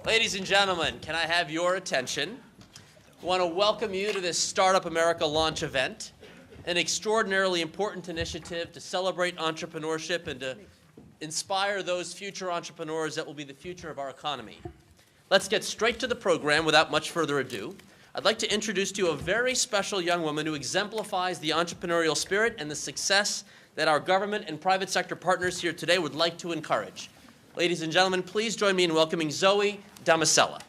Ladies and gentlemen, can I have your attention? I want to welcome you to this Startup America launch event, an extraordinarily important initiative to celebrate entrepreneurship and to inspire those future entrepreneurs that will be the future of our economy. Let's get straight to the program without much further ado. I'd like to introduce to you a very special young woman who exemplifies the entrepreneurial spirit and the success that our government and private sector partners here today would like to encourage. Ladies and gentlemen, please join me in welcoming Zoe Damasella.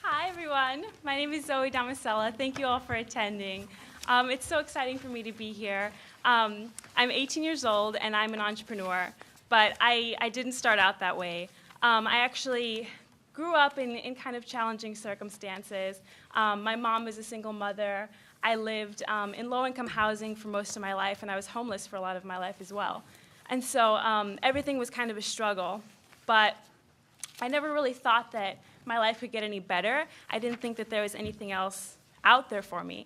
Hi, everyone. My name is Zoe Damasella. Thank you all for attending. It's so exciting for me to be here. I'm 18 years old, and I'm an entrepreneur, but I didn't start out that way. I actually grew up in kind of challenging circumstances. My mom was a single mother. I lived in low-income housing for most of my life, and I was homeless for a lot of my life as well. And so everything was kind of a struggle, but I never really thought that my life could get any better. I didn't think that there was anything else out there for me.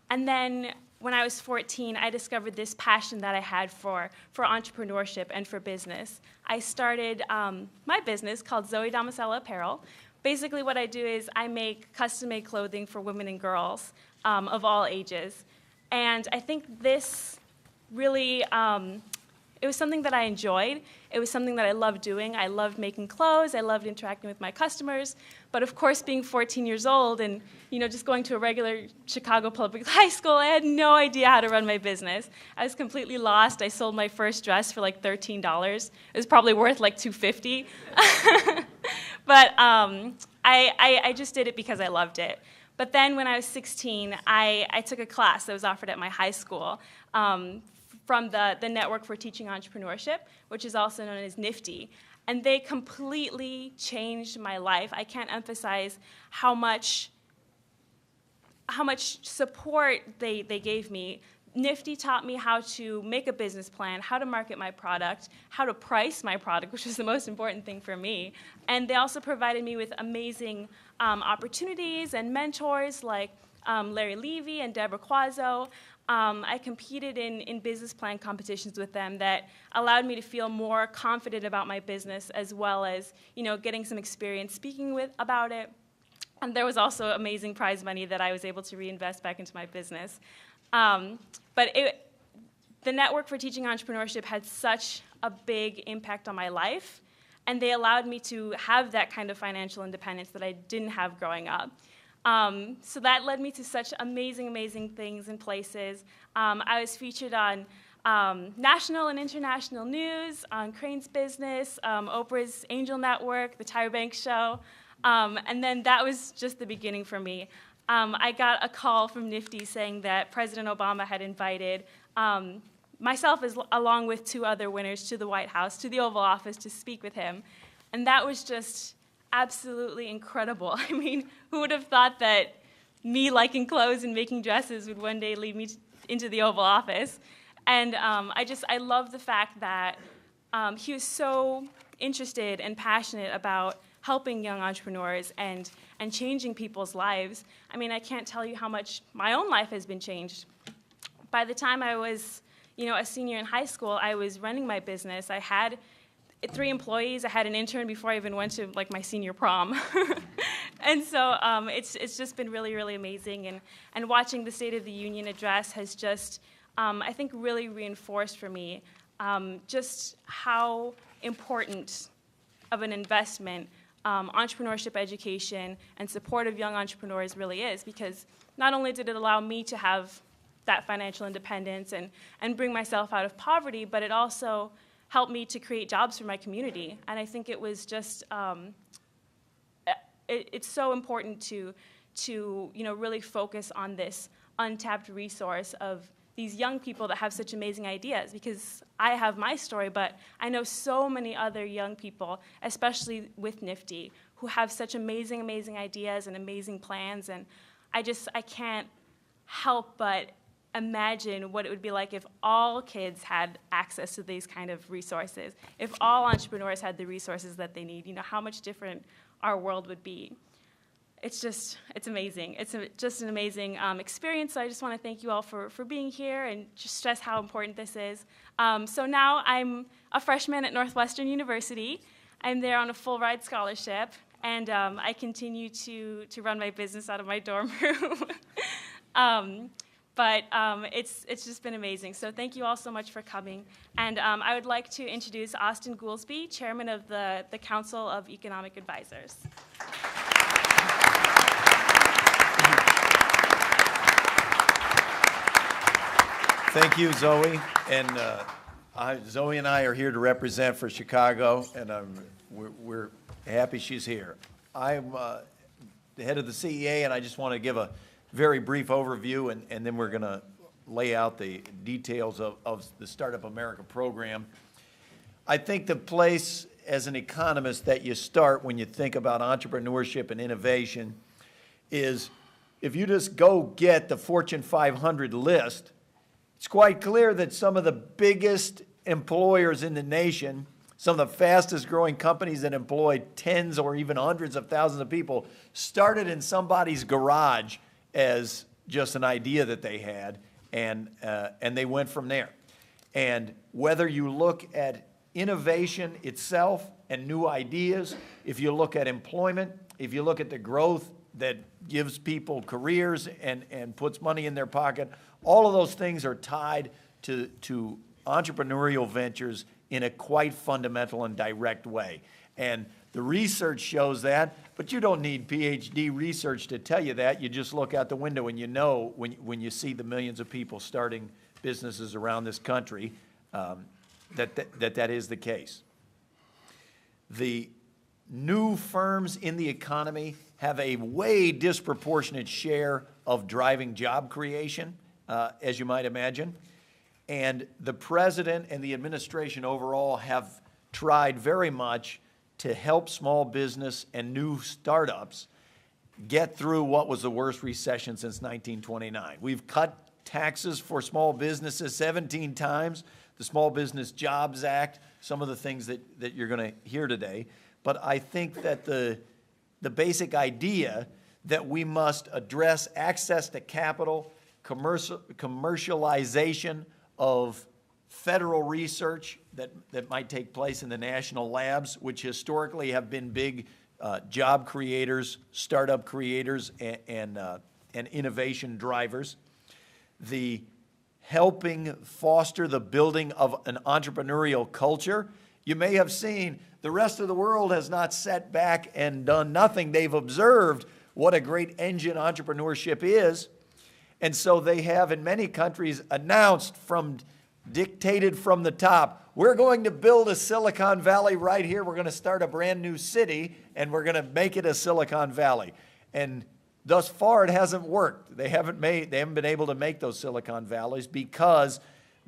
And then when I was 14, I discovered this passion that I had for entrepreneurship and for business. I started my business called Zoe Damasella Apparel. Basically what I do is I make custom-made clothing for women and girls of all ages. And I think this really, it was something that I enjoyed. It was something that I loved doing. I loved making clothes. I loved interacting with my customers. But of course, being 14 years old and just going to a regular Chicago public high school, I had no idea how to run my business. I was completely lost. I sold my first dress for like $13. It was probably worth like $250. But I just did it because I loved it. But then when I was 16, I took a class that was offered at my high school from the Network for Teaching Entrepreneurship, which is also known as NIFTY. And they completely changed my life. I can't emphasize how much support they gave me. NIFTY taught me how to make a business plan, how to market my product, how to price my product, which was the most important thing for me. And they also provided me with amazing opportunities and mentors like Larry Levy and Deborah Quazzo. I competed in business plan competitions with them that allowed me to feel more confident about my business, as well as getting some experience speaking about it. And there was also amazing prize money that I was able to reinvest back into my business. But the Network for Teaching Entrepreneurship had such a big impact on my life, and they allowed me to have that kind of financial independence that I didn't have growing up. So that led me to such amazing, amazing things and places. I was featured on national and international news, on Crane's Business, Oprah's Angel Network, the Tyra Banks Show, and then that was just the beginning for me. I got a call from NIFTY saying that President Obama had invited myself along with 2 other winners to the White House, to the Oval Office, to speak with him. And that was just absolutely incredible. I mean, who would have thought that me liking clothes and making dresses would one day lead me into the Oval Office? And I love the fact that he was so interested and passionate about helping young entrepreneurs and changing people's lives. I mean, I can't tell you how much my own life has been changed. By the time I was, a senior in high school, I was running my business. I had 3 employees. I had an intern before I even went to my senior prom. And so it's just been really, really amazing. And watching the State of the Union address has just, I think, really reinforced for me just how important of an investment entrepreneurship education and support of young entrepreneurs really is, because not only did it allow me to have that financial independence and bring myself out of poverty, but it also helped me to create jobs for my community. And I think it was just, it's so important to really focus on this untapped resource of these young people that have such amazing ideas, because I have my story, but I know so many other young people, especially with NIFTY, who have such amazing, amazing ideas and amazing plans, and I can't help but imagine what it would be like if all kids had access to these kind of resources, if all entrepreneurs had the resources that they need, how much different our world would be. it's amazing. It's just an amazing experience. So I just want to thank you all for being here and just stress how important this is. So now I'm a freshman at Northwestern University. I'm there on a full ride scholarship, and I continue to run my business out of my dorm room. But it's just been amazing. So thank you all so much for coming. And I would like to introduce Austan Goolsbee, Chairman of the Council of Economic Advisors. Thank you, Zoe. And Zoe and I are here to represent for Chicago, and we're happy she's here. I'm the head of the CEA, and I just want to give a very brief overview, and then we're going to lay out the details of the Startup America program. I think the place as an economist that you start when you think about entrepreneurship and innovation is if you just go get the Fortune 500 list, it's quite clear that some of the biggest employers in the nation, some of the fastest growing companies that employ tens or even hundreds of thousands of people, started in somebody's garage as just an idea that they had, and they went from there. And whether you look at innovation itself and new ideas, if you look at employment, if you look at the growth that gives people careers and puts money in their pocket, all of those things are tied to entrepreneurial ventures in a quite fundamental and direct way. And the research shows that, but you don't need PhD research to tell you that. You just look out the window and you know when you see the millions of people starting businesses around this country that is the case. The new firms in the economy have a way disproportionate share of driving job creation, as you might imagine. And the president and the administration overall have tried very much to help small business and new startups get through what was the worst recession since 1929. We've cut taxes for small businesses 17 times, the Small Business Jobs Act, some of the things that you're going to hear today. But I think that the basic idea that we must address access to capital, commercialization of federal research that might take place in the national labs, which historically have been big job creators, startup creators, and innovation drivers. The helping foster the building of an entrepreneurial culture. You may have seen the rest of the world has not sat back and done nothing. They've observed what a great engine entrepreneurship is. And so they have, in many countries, announced dictated from the top, we're going to build a Silicon Valley right here. We're going to start a brand new city, and we're going to make it a Silicon Valley. And thus far, it hasn't worked. They haven't been able to make those Silicon Valleys because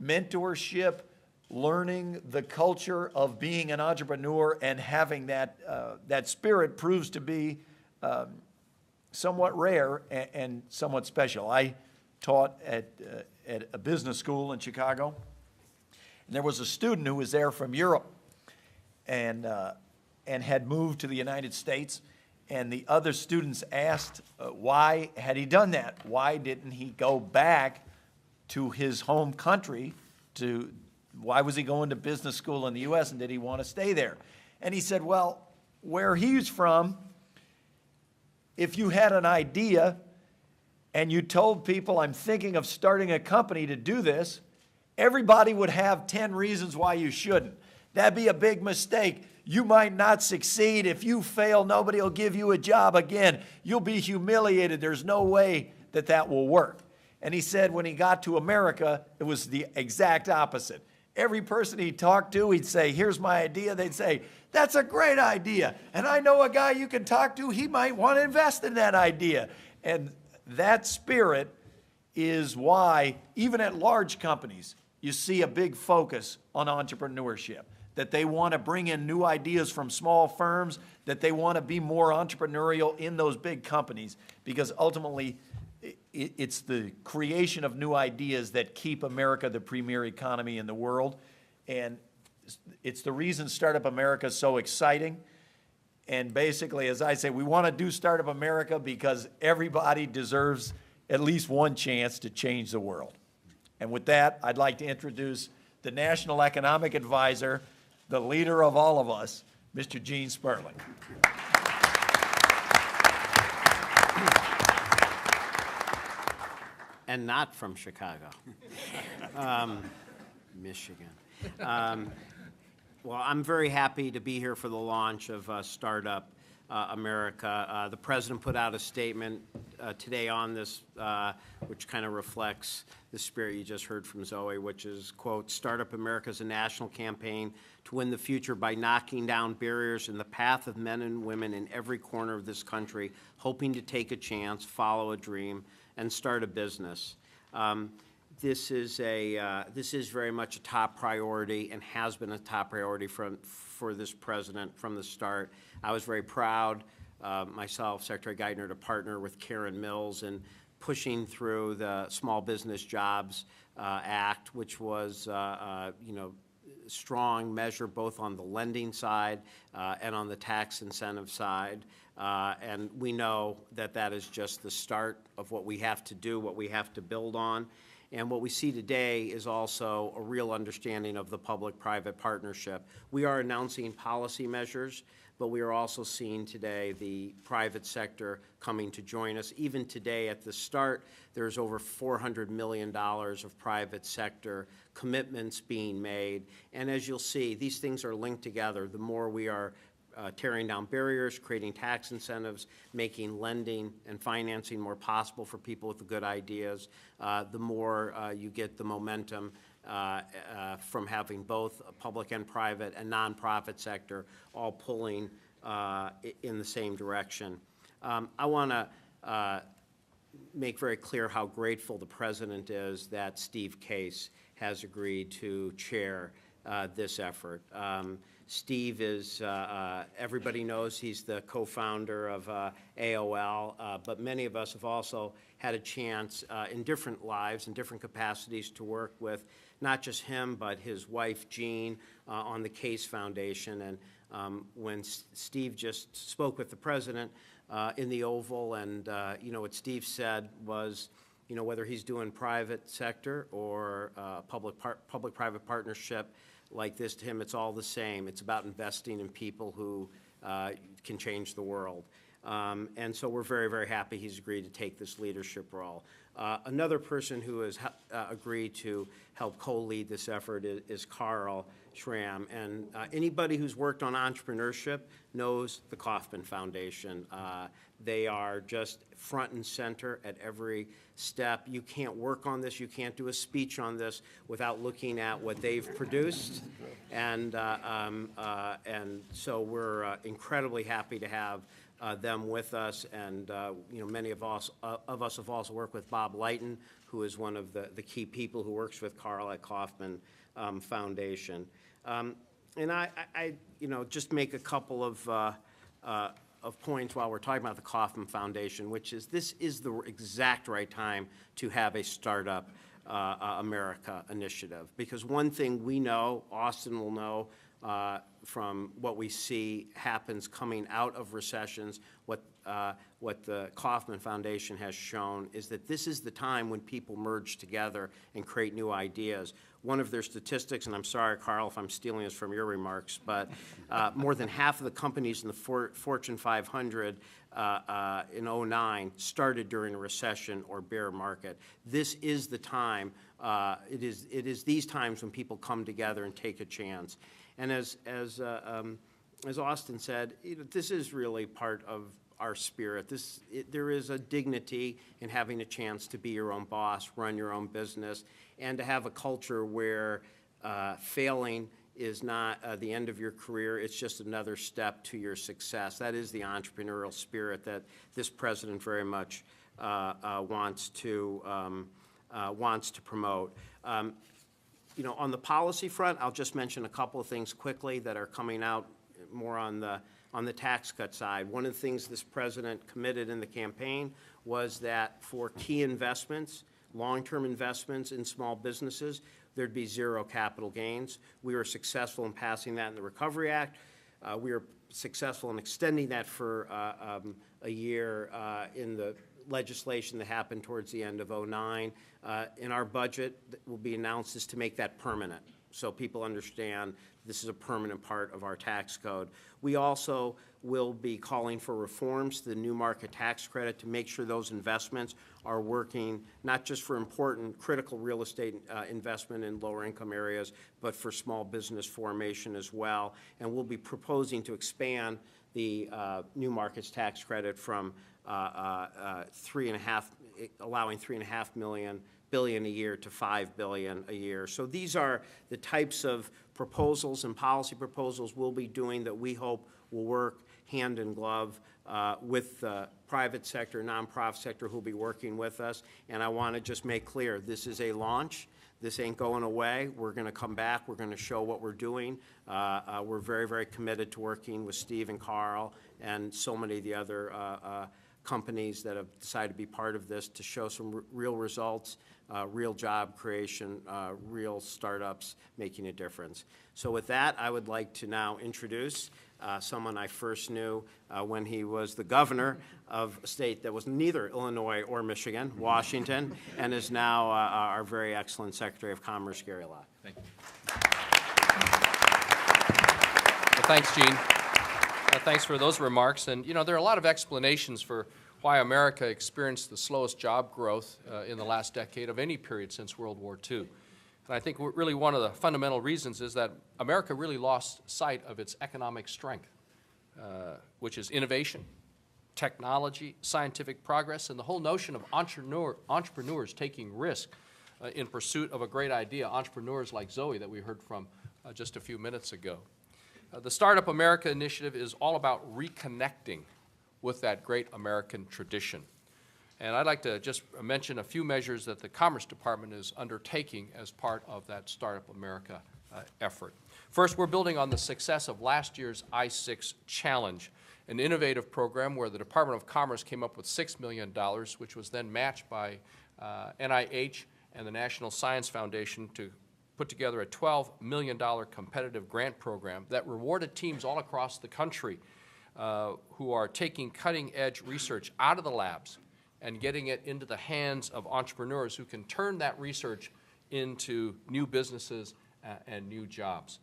mentorship, learning the culture of being an entrepreneur and having that spirit proves to be somewhat rare and somewhat special. I taught at a business school in Chicago, and there was a student who was there from Europe and had moved to the United States, and the other students asked why had he done that? Why didn't he go back to his home country? Why was he going to business school in the U.S., and did he want to stay there? And he said, well, where he's from, if you had an idea and you told people, I'm thinking of starting a company to do this, everybody would have 10 reasons why you shouldn't. That'd be a big mistake. You might not succeed. If you fail, nobody will give you a job again. You'll be humiliated. There's no way that will work. And he said when he got to America, it was the exact opposite. Every person he talked to, he'd say, here's my idea. They'd say, that's a great idea. And I know a guy you can talk to, he might want to invest in that idea. And that spirit is why, even at large companies, you see a big focus on entrepreneurship, that they want to bring in new ideas from small firms, that they want to be more entrepreneurial in those big companies, because ultimately it's the creation of new ideas that keep America the premier economy in the world. And it's the reason Startup America is so exciting. And basically, as I say, we want to do Startup America because everybody deserves at least one chance to change the world. And with that, I'd like to introduce the National Economic Advisor, the leader of all of us, Mr. Gene Sperling. And not from Chicago, Michigan. Well, I'm very happy to be here for the launch of Startup America. The president put out a statement today on this, which kind of reflects the spirit you just heard from Zoe, which is, quote, Startup America is a national campaign to win the future by knocking down barriers in the path of men and women in every corner of this country, hoping to take a chance, follow a dream, and start a business. This is very much a top priority and has been a top priority for this president from the start. I was very proud, myself, Secretary Geithner, to partner with Karen Mills in pushing through the Small Business Jobs Act, which was, strong measure both on the lending side and on the tax incentive side. And we know that that is just the start of what we have to do, what we have to build on. And what we see today is also a real understanding of the public-private partnership. We are announcing policy measures, but we are also seeing today the private sector coming to join us. Even today at the start, there's over $400 million of private sector commitments being made. And as you'll see, these things are linked together. The more we are tearing down barriers, creating tax incentives, making lending and financing more possible for people with the good ideas, the more you get the momentum from having both a public and private and nonprofit sector all pulling in the same direction. I want to make very clear how grateful the president is that Steve Case has agreed to chair this effort. Steve is, everybody knows he's the co-founder of AOL, but many of us have also had a chance in different lives, in different capacities to work with not just him, but his wife, Jean, on the Case Foundation. And when Steve just spoke with the president in the Oval, and what Steve said was, whether he's doing private sector or public-private partnership like this, to him, it's all the same. It's about investing in people who can change the world. And so we're very, very happy he's agreed to take this leadership role. Another person who has agreed to help co-lead this effort is Carl Schramm. And anybody who's worked on entrepreneurship knows the Kauffman Foundation. They are just front and center at every step. You can't work on this, you can't do a speech on this without looking at what they've produced. And so we're incredibly happy to have them with us. And many of us have also worked with Bob Lighton, who is one of the key people who works with Carl at Kauffman Foundation. And I just make a couple of points while we're talking about the Kauffman Foundation, which is this is the exact right time to have a Startup America initiative. Because one thing we know, Austan will know from what we see happens coming out of recessions, what the Kauffman Foundation has shown is that this is the time when people merge together and create new ideas. One of their statistics, and I'm sorry, Carl, if I'm stealing this from your remarks, but more than half of the companies in the Fortune 500 in 2009 started during a recession or bear market. This is the time, it is these times when people come together and take a chance. And as Austan said, this is really part of our spirit. There is a dignity in having a chance to be your own boss, run your own business, and to have a culture where failing is not the end of your career. It's just another step to your success. That is the entrepreneurial spirit that this president very much wants to promote. On the policy front, I'll just mention a couple of things quickly that are coming out more on the tax cut side. One of the things this president committed in the campaign was that for key investments, long-term investments in small businesses, there'd be zero capital gains. We were successful in passing that in the Recovery Act. We are successful in extending that for a year in the legislation that happened towards the end of '09. In our budget that will be announced is to make that permanent, so people understand this is a permanent part of our tax code. We also will be calling for reforms to the new market tax credit to make sure those investments are working not just for important critical real estate investment in lower income areas, but for small business formation as well. And we'll be proposing to expand the new markets tax credit from allowing $3.5 billion a year to $5 billion a year. So these are the types of proposals and policy proposals we'll be doing that we hope will work hand in glove with the private sector, nonprofit sector who'll be working with us. And I want to just make clear, this is a launch. This ain't going away. We're going to come back. We're going to show what we're doing. We're very, very committed to working with Steve and Carl and so many of the other companies that have decided to be part of this to show some real results, real job creation, real startups making a difference. So with that, I would like to now introduce someone I first knew when he was the governor of a state that was neither Illinois or Michigan, Washington, and is now our very excellent Secretary of Commerce, Gary Locke. Thank you. Well, thanks, Gene. Thanks for those remarks. And, you know, there are a lot of explanations for why America experienced the slowest job growth in the last decade of any period since World War II. And I think really one of the fundamental reasons is that America really lost sight of its economic strength, which is innovation, technology, scientific progress, and the whole notion of entrepreneurs taking risk in pursuit of a great idea, entrepreneurs like Zoe that we heard from just a few minutes ago. The Startup America initiative is all about reconnecting with that great American tradition. And I'd like to just mention a few measures that the Commerce Department is undertaking as part of that Startup America effort. First, we're building on the success of last year's I-6 Challenge, an innovative program where the Department of Commerce came up with $6 million, which was then matched by NIH and the National Science Foundation to put together a $12 million competitive grant program that rewarded teams all across the country who are taking cutting-edge research out of the labs and getting it into the hands of entrepreneurs who can turn that research into new businesses and new jobs.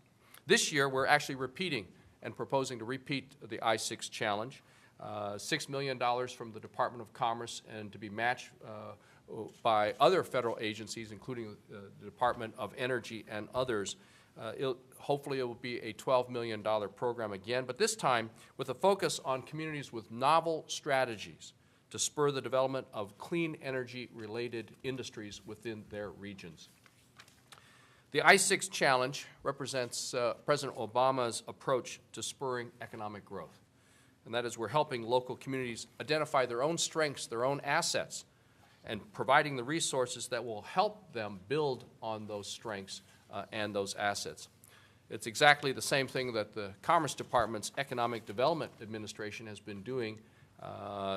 This year, we're actually repeating and proposing to repeat the I-6 Challenge, $6 million from the Department of Commerce and to be matched by other federal agencies, including the Department of Energy and others. Hopefully it will be a $12 million program again, but this time with a focus on communities with novel strategies to spur the development of clean energy-related industries within their regions. The I-6 Challenge represents President Obama's approach to spurring economic growth, and that is we're helping local communities identify their own strengths, their own assets, and providing the resources that will help them build on those strengths and those assets. It's exactly the same thing that the Commerce Department's Economic Development Administration has been doing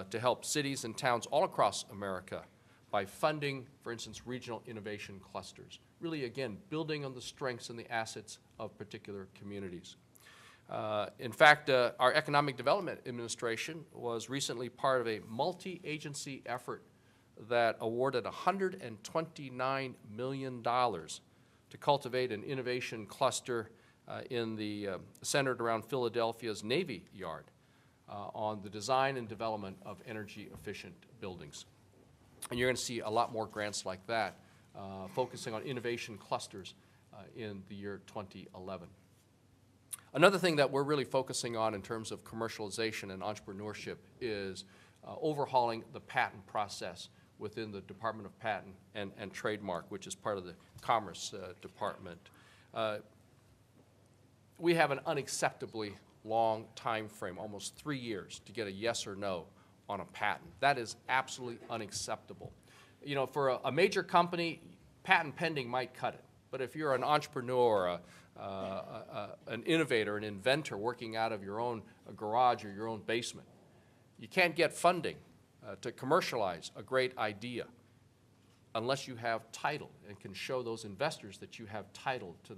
to help cities and towns all across America by funding, for instance, regional innovation clusters. Really, again, building on the strengths and the assets of particular communities. In fact, our Economic Development Administration was recently part of a multi-agency effort that awarded $129 million to cultivate an innovation cluster centered around Philadelphia's Navy Yard on the design and development of energy-efficient buildings. And you're going to see a lot more grants like that focusing on innovation clusters in the year 2011. Another thing that we're really focusing on in terms of commercialization and entrepreneurship is overhauling the patent process within the Department of Patent and Trademark, which is part of the Commerce Department. We have an unacceptably long time frame, almost 3 years, to get a yes or no on a patent. That is absolutely unacceptable. You know, for a major company, patent pending might cut it. But if you're an entrepreneur, an innovator, an inventor working out of your own garage or your own basement, you can't get funding to commercialize a great idea unless you have title and can show those investors that you have title to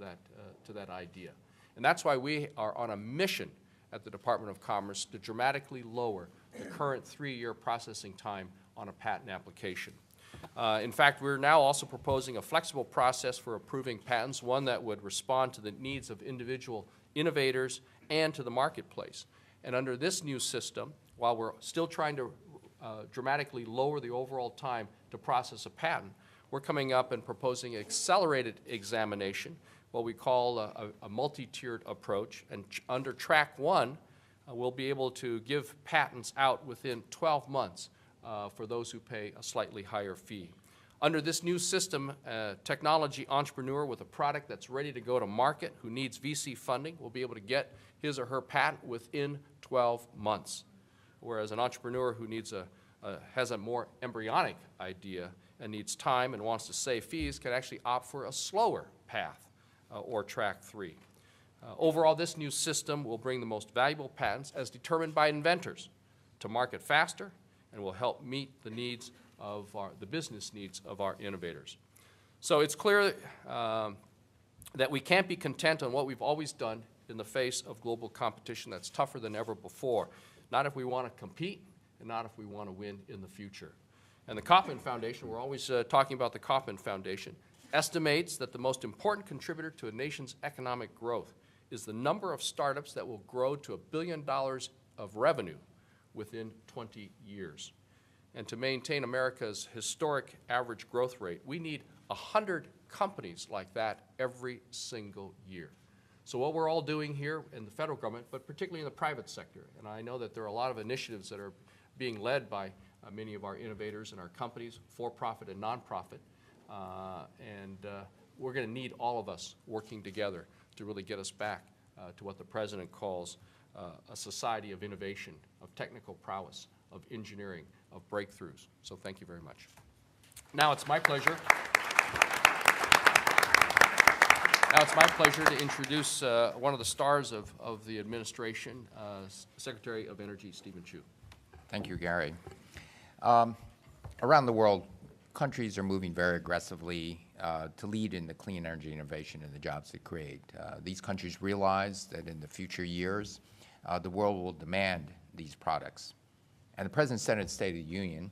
that idea. And that's why we are on a mission at the Department of Commerce to dramatically lower the current 3-year processing time on a patent application. In fact, we're now also proposing a flexible process for approving patents, one that would respond to the needs of individual innovators and to the marketplace. And under this new system, while we're still trying to dramatically lower the overall time to process a patent, we're coming up and proposing accelerated examination, what we call a multi-tiered approach. And under track 1, we'll be able to give patents out within 12 months for those who pay a slightly higher fee. Under this new system, a technology entrepreneur with a product that's ready to go to market who needs VC funding will be able to get his or her patent within 12 months, whereas an entrepreneur who needs has a more embryonic idea and needs time and wants to save fees can actually opt for a slower path or track 3. Overall, this new system will bring the most valuable patents as determined by inventors to market faster and will help meet the needs of the business needs of our innovators. So it's clear that we can't be content on what we've always done in the face of global competition that's tougher than ever before, not if we want to compete and not if we want to win in the future. And the Kauffman Foundation, we're always talking about the Kauffman Foundation, estimates that the most important contributor to a nation's economic growth is the number of startups that will grow to $1 billion of revenue within 20 years. And to maintain America's historic average growth rate, we need 100 companies like that every single year. So what we're all doing here in the federal government, but particularly in the private sector, and I know that there are a lot of initiatives that are being led by many of our innovators and our companies, for-profit and non-profit, we're going to need all of us working together to really get us back to what the President calls a society of innovation, of technical prowess, of engineering, of breakthroughs. So thank you very much. Now it's my pleasure. To introduce one of the stars of the administration, Secretary of Energy, Stephen Chu. Thank you, Gary. Around the world, countries are moving very aggressively to lead in the clean energy innovation and the jobs they create. These countries realize that in the future years, the world will demand these products. And the President said in the State of the Union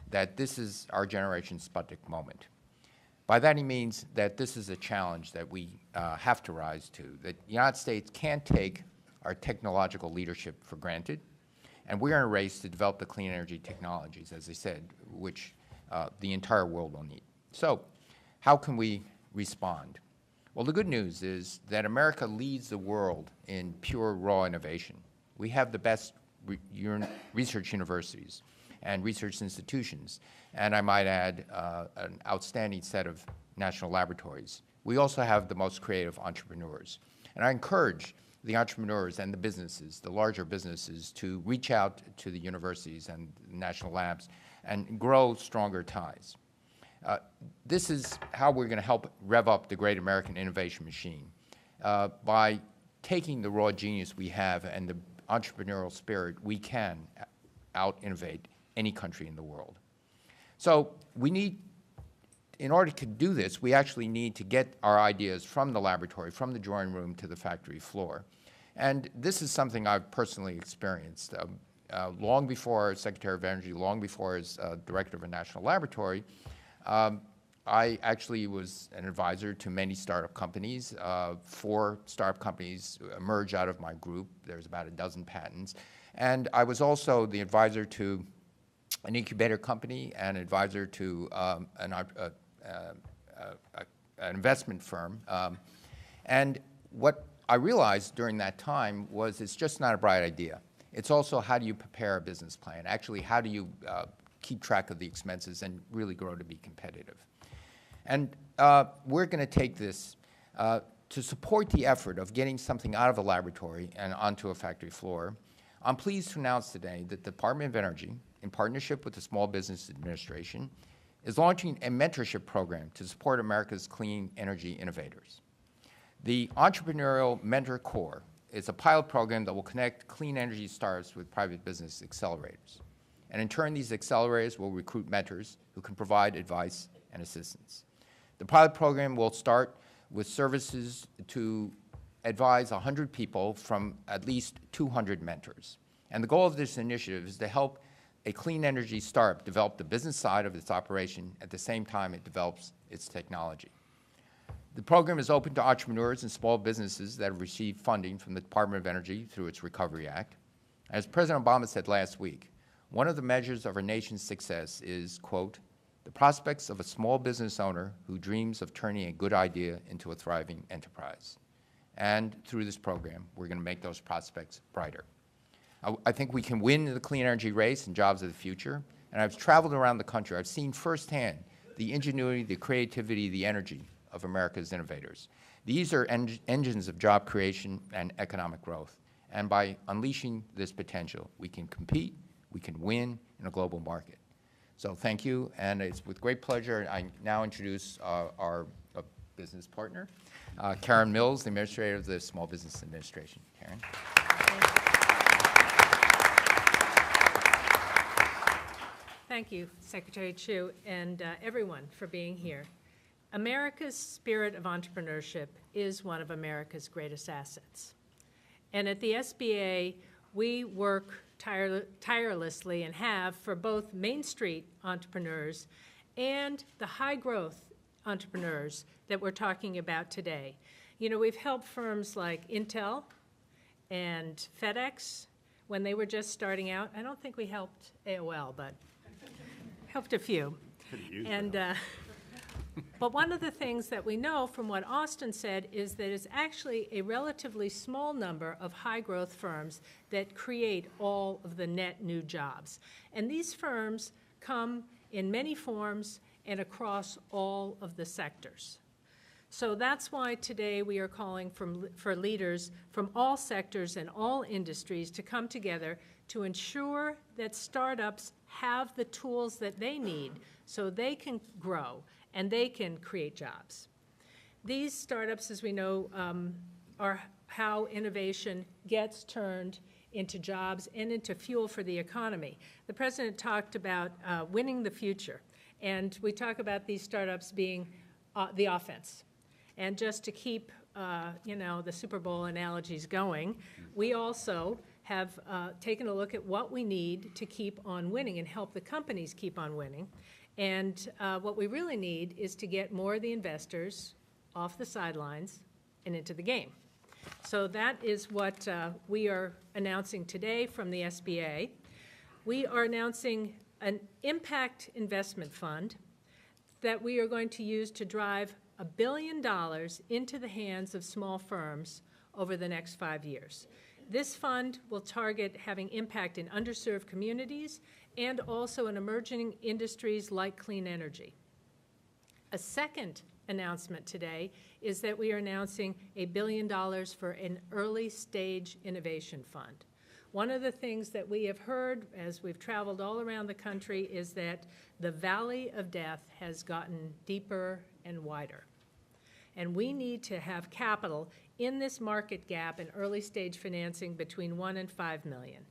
that this is our generation's Sputnik moment. By that he means that this is a challenge that we have to rise to, that the United States can't take our technological leadership for granted, and we're in a race to develop the clean energy technologies, as I said, which the entire world will need. So how can we respond? Well, the good news is that America leads the world in pure raw innovation. We have the best research universities and research institutions, and I might add an outstanding set of national laboratories. We also have the most creative entrepreneurs. And I encourage the entrepreneurs and the businesses, the larger businesses, to reach out to the universities and national labs and grow stronger ties. This is how we're going to help rev up the great American innovation machine, by taking the raw genius we have and the entrepreneurial spirit. We can out-innovate any country in the world. So we need, in order to do this, we actually need to get our ideas from the laboratory, from the drawing room to the factory floor. And this is something I've personally experienced. Long before Secretary of Energy, long before as Director of a national laboratory, I actually was an advisor to many startup companies. 4 startup companies emerged out of my group. There's about a dozen patents. And I was also the advisor to an incubator company and advisor to an investment firm. And what I realized during that time was it's just not a bright idea. It's also how do you prepare a business plan? Actually, how do you keep track of the expenses and really grow to be competitive? And we're going to take this to support the effort of getting something out of the laboratory and onto a factory floor. I'm pleased to announce today that the Department of Energy, in partnership with the Small Business Administration, is launching a mentorship program to support America's clean energy innovators. The Entrepreneurial Mentor Corps is a pilot program that will connect clean energy startups with private business accelerators. And in turn, these accelerators will recruit mentors who can provide advice and assistance. The pilot program will start with services to advise 100 people from at least 200 mentors. And the goal of this initiative is to help a clean energy startup develop the business side of its operation at the same time it develops its technology. The program is open to entrepreneurs and small businesses that have received funding from the Department of Energy through its Recovery Act. As President Obama said last week, one of the measures of our nation's success is, quote, the prospects of a small business owner who dreams of turning a good idea into a thriving enterprise. And through this program, we're going to make those prospects brighter. I think we can win the clean energy race and jobs of the future. And I've traveled around the country. I've seen firsthand the ingenuity, the creativity, the energy of America's innovators. These are engines of job creation and economic growth. And by unleashing this potential, we can compete, we can win in a global market. So thank you, and it's with great pleasure I now introduce our business partner, Karen Mills, the Administrator of the Small Business Administration. Karen. Thank you, Secretary Chu, and everyone for being here. America's spirit of entrepreneurship is one of America's greatest assets. And at the SBA, we work tirelessly and have for both Main Street entrepreneurs and the high-growth entrepreneurs that we're talking about today. You know, we've helped firms like Intel and FedEx when they were just starting out. I don't think we helped AOL, but helped a few. And but one of the things that we know from what Austan said is that it's actually a relatively small number of high-growth firms that create all of the net new jobs. And these firms come in many forms and across all of the sectors. So that's why today we are calling for leaders from all sectors and all industries to come together to ensure that startups have the tools that they need so they can grow and they can create jobs. These startups, as we know, are how innovation gets turned into jobs and into fuel for the economy. The President talked about winning the future, and we talk about these startups being the offense. And just to keep, you know, the Super Bowl analogies going, we also have taken a look at what we need to keep on winning and help the companies keep on winning. And what we really need is to get more of the investors off the sidelines and into the game. So that is what we are announcing today from the SBA. We are announcing an impact investment fund that we are going to use to drive $1 billion into the hands of small firms over the next 5 years. This fund will target having impact in underserved communities and also in emerging industries like clean energy. A second announcement today is that we are announcing $1 billion for an early stage innovation fund. One of the things that we have heard as we've traveled all around the country is that the valley of death has gotten deeper and wider. And we need to have capital in this market gap in early stage financing between 1 and 5 million.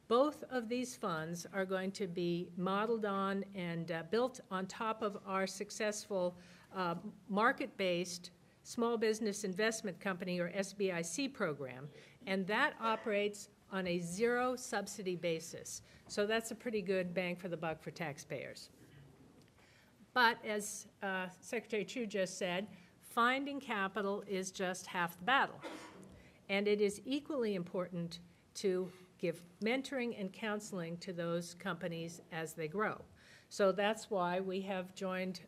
Both of these funds are going to be modeled on and built on top of our successful market-based Small Business Investment Company, or SBIC program, and that operates on a zero subsidy basis. So that's a pretty good bang for the buck for taxpayers. But as Secretary Chu just said, finding capital is just half the battle. And it is equally important to give mentoring and counseling to those companies as they grow. So that's why we have joined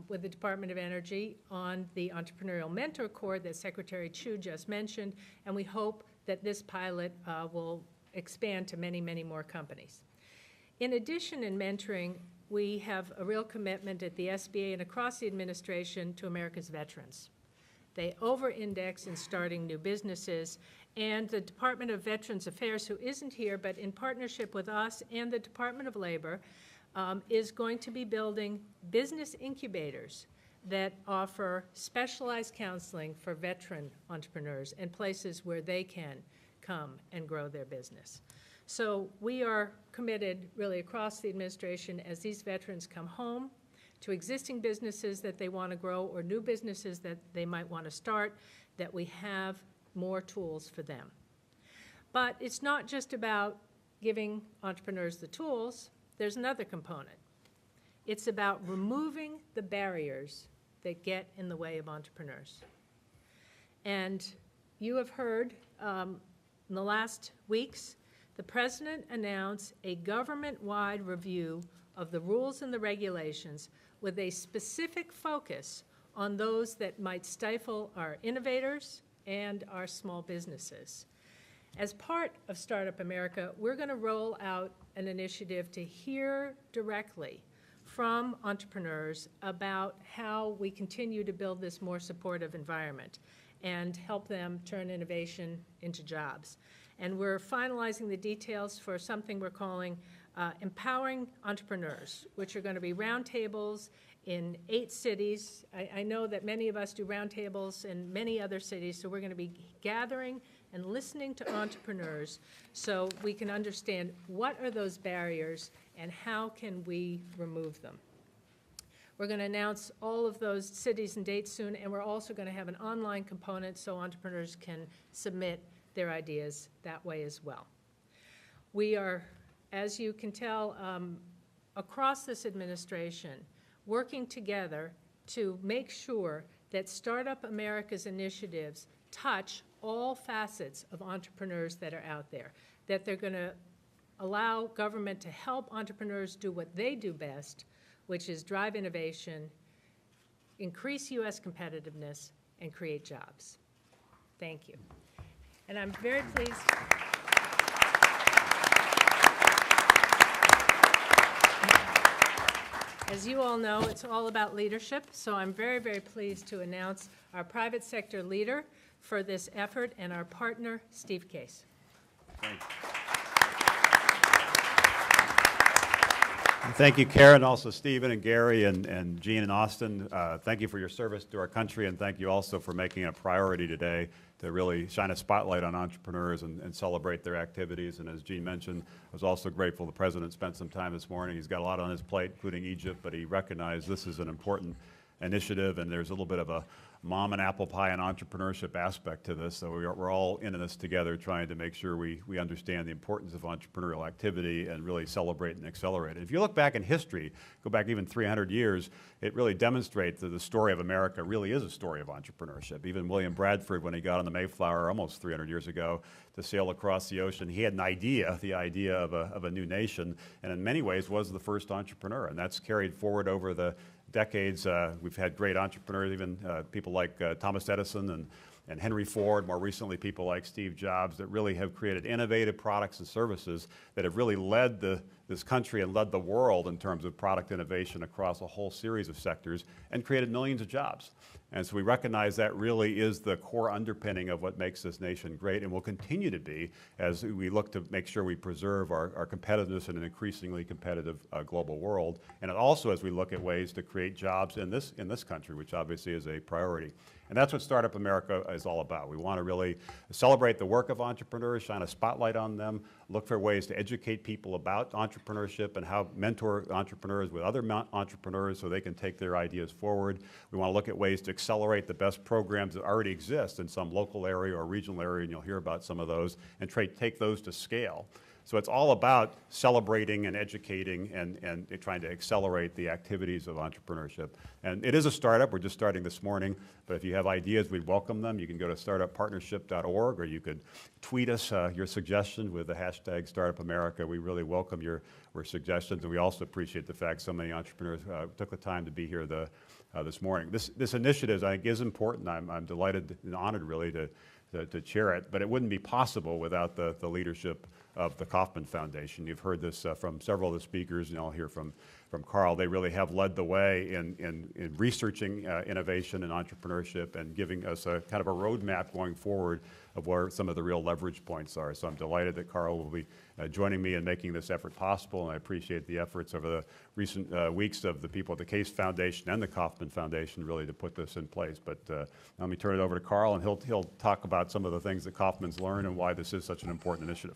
with the Department of Energy on the Entrepreneurial Mentor Corps that Secretary Chu just mentioned, and we hope that this pilot will expand to many, many more companies. In addition, in mentoring, we have a real commitment at the SBA and across the administration to America's veterans. They over-index in starting new businesses, and the Department of Veterans Affairs, who isn't here, but in partnership with us and the Department of Labor, is going to be building business incubators that offer specialized counseling for veteran entrepreneurs and places where they can come and grow their business. So we are committed really across the administration as these veterans come home to existing businesses that they want to grow or new businesses that they might want to start, that we have more tools for them. But it's not just about giving entrepreneurs the tools. There's another component. It's about removing the barriers that get in the way of entrepreneurs. And you have heard in the last weeks, the President announced a government-wide review of the rules and the regulations with a specific focus on those that might stifle our innovators and our small businesses. As part of Startup America, we're going to roll out an initiative to hear directly from entrepreneurs about how we continue to build this more supportive environment and help them turn innovation into jobs. And we're finalizing the details for something we're calling Empowering Entrepreneurs, which are going to be roundtables in 8 cities. I know that many of us do roundtables in many other cities, so we're going to be gathering and listening to entrepreneurs so we can understand what are those barriers and how can we remove them. We're going to announce all of those cities and dates soon, and we're also going to have an online component so entrepreneurs can submit their ideas that way as well. We are, as you can tell, across this administration, working together to make sure that Startup America's initiatives touch all facets of entrepreneurs that are out there, that they're going to allow government to help entrepreneurs do what they do best, which is drive innovation, increase U.S. competitiveness, and create jobs. Thank you. And I'm very pleased. As you all know, it's all about leadership, so I'm very, very pleased to announce our private sector leader for this effort and our partner, Steve Case. Thank you, Karen, also Stephen and Gary and Jean and Austin. Thank you for your service to our country, and thank you also for making it a priority today to really shine a spotlight on entrepreneurs and celebrate their activities. And as Jean mentioned, I was also grateful the President spent some time this morning. He's got a lot on his plate, including Egypt, but he recognized this is an important initiative, and there's a little bit of a mom and apple pie and entrepreneurship aspect to this. So we're all in this together trying to make sure we understand the importance of entrepreneurial activity and really celebrate and accelerate it. If you look back in history, go back even 300 years, it really demonstrates that the story of America really is a story of entrepreneurship. Even William Bradford, when he got on the Mayflower almost 300 years ago to sail across the ocean, he had an idea, the idea of a new nation, and in many ways was the first entrepreneur. And that's carried forward over the decades. We've had great entrepreneurs, even people like Thomas Edison and Henry Ford, more recently people like Steve Jobs, that really have created innovative products and services that have really led this country and led the world in terms of product innovation across a whole series of sectors and created millions of jobs. And so we recognize that really is the core underpinning of what makes this nation great and will continue to be as we look to make sure we preserve our competitiveness in an increasingly competitive global world. And also as we look at ways to create jobs in this country, which obviously is a priority. And that's what Startup America is all about. We want to really celebrate the work of entrepreneurs, shine a spotlight on them, look for ways to educate people about entrepreneurship and how mentor entrepreneurs with other entrepreneurs so they can take their ideas forward. We want to look at ways to accelerate the best programs that already exist in some local area or regional area, and you'll hear about some of those, and take those to scale. So it's all about celebrating and educating and trying to accelerate the activities of entrepreneurship. And it is a startup. We're just starting this morning. But if you have ideas, we'd welcome them. You can go to startuppartnership.org, or you could tweet us your suggestions with the hashtag StartupAmerica. We really welcome your suggestions. And we also appreciate the fact so many entrepreneurs took the time to be here this morning. This initiative, I think, is important. I'm delighted and honored, really, to chair it. But it wouldn't be possible without the leadership of the Kauffman Foundation. You've heard this from several of the speakers, and I'll hear from Carl. They really have led the way in researching innovation and entrepreneurship and giving us a kind of a roadmap going forward of where some of the real leverage points are. So I'm delighted that Carl will be joining me in making this effort possible, and I appreciate the efforts over the recent weeks of the people at the Case Foundation and the Kauffman Foundation really to put this in place. But let me turn it over to Carl, and he'll talk about some of the things that Kauffman's learned and why this is such an important initiative.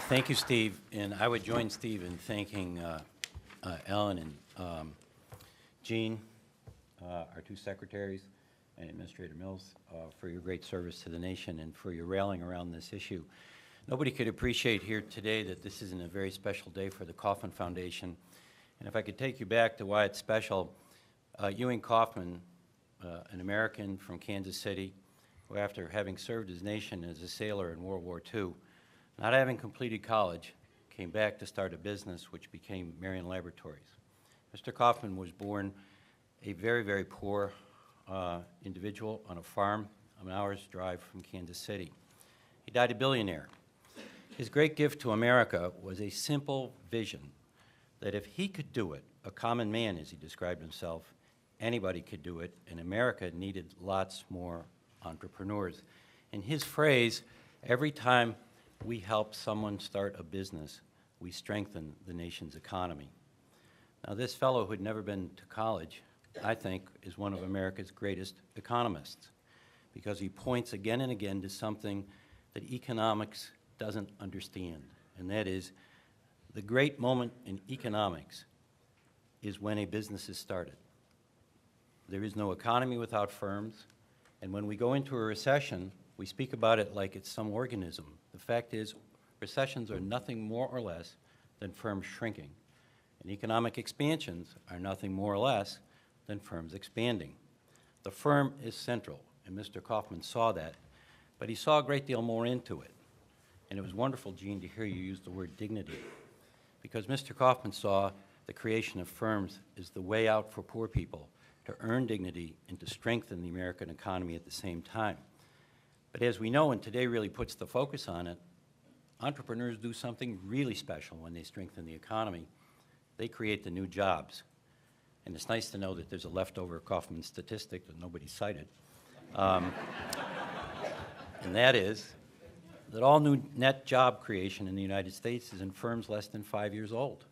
Thank you, Steve, and I would join Steve in thanking Ellen and Gene, our two secretaries, and Administrator Mills, for your great service to the nation and for your rallying around this issue. Nobody could appreciate here today that this isn't a very special day for the Kauffman Foundation. And if I could take you back to why it's special, Ewing Kauffman, an American from Kansas City, who after having served his nation as a sailor in World War II, not having completed college, came back to start a business which became Marion Laboratories. Mr. Kauffman was born a very, very poor individual on a farm an hour's drive from Kansas City. He died a billionaire. His great gift to America was a simple vision that if he could do it, a common man as he described himself, anybody could do it, and America needed lots more entrepreneurs. In his phrase, every time we help someone start a business, we strengthen the nation's economy. Now, this fellow who'd never been to college, I think, is one of America's greatest economists because he points again and again to something that economics doesn't understand, and that is the great moment in economics is when a business is started. There is no economy without firms, and when we go into a recession, we speak about it like it's some organism. The fact is, recessions are nothing more or less than firms shrinking, and economic expansions are nothing more or less than firms expanding. The firm is central, and Mr. Kauffman saw that, but he saw a great deal more into it. And it was wonderful, Gene, to hear you use the word dignity, because Mr. Kauffman saw the creation of firms as the way out for poor people to earn dignity and to strengthen the American economy at the same time. But as we know, and today really puts the focus on it, entrepreneurs do something really special when they strengthen the economy. They create the new jobs. And it's nice to know that there's a leftover Kauffman statistic that nobody cited. And that is that all new net job creation in the United States is in firms less than 5 years old.